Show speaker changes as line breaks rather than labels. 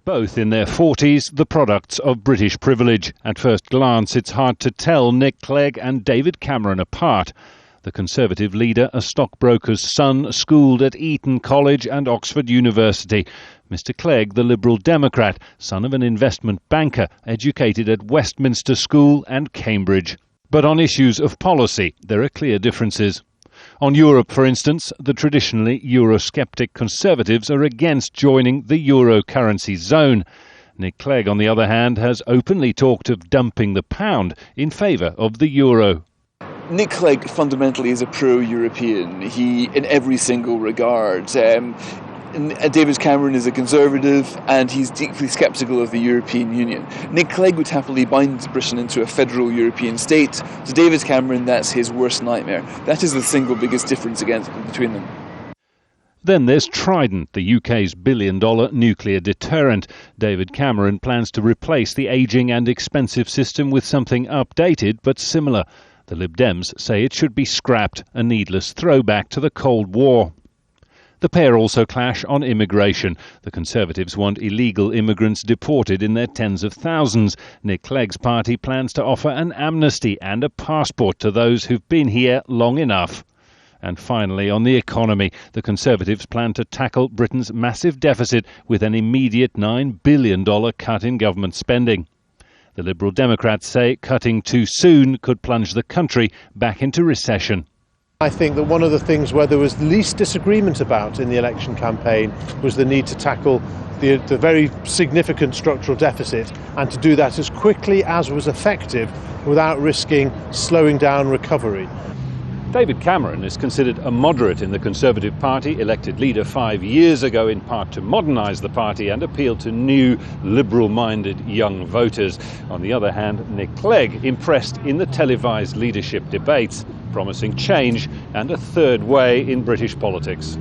Both in their 40s, the products of British privilege. At first glance, it's hard to tell Nick Clegg and David Cameron apart. The Conservative leader, a stockbroker's son, schooled at Eton College and Oxford University. Mr. Clegg, the Liberal Democrat, son of an investment banker, educated at Westminster School and Cambridge. But on issues of policy, there are clear differences. On Europe, for instance, the traditionally Eurosceptic Conservatives are against joining the euro currency zone. Nick Clegg, on the other hand, has openly talked of dumping the pound in favour of the euro.
Nick Clegg fundamentally is a pro-European. He, in every single regard. David Cameron is a Conservative and he's deeply sceptical of the European Union. Nick Clegg would happily bind Britain into a federal European state. To David Cameron, that's his worst nightmare. That is the single biggest difference between them.
Then there's TRIDENT, the UK's billion-dollar nuclear deterrent. David Cameron plans to replace the ageing and expensive system with something updated but similar. The Lib Dems say it should be scrapped, a needless throwback to the Cold War. The pair also clash on immigration. The Conservatives want illegal immigrants deported in their tens of thousands. Nick Clegg's party plans to offer an amnesty and a passport to those who've been here long enough. And finally, on the economy, the Conservatives plan to tackle Britain's massive deficit with an immediate $9 billion cut in government spending. The Liberal Democrats say cutting too soon could plunge the country back into recession.
I think that one of the things where there was least disagreement about in the election campaign was the need to tackle the very significant structural deficit and to do that as quickly as was effective without risking slowing down recovery.
David Cameron is considered a moderate in the Conservative Party, elected leader 5 years ago in part to modernise the party and appeal to new, liberal-minded young voters. On the other hand, Nick Clegg impressed in the televised leadership debates, promising change and a third way in British politics.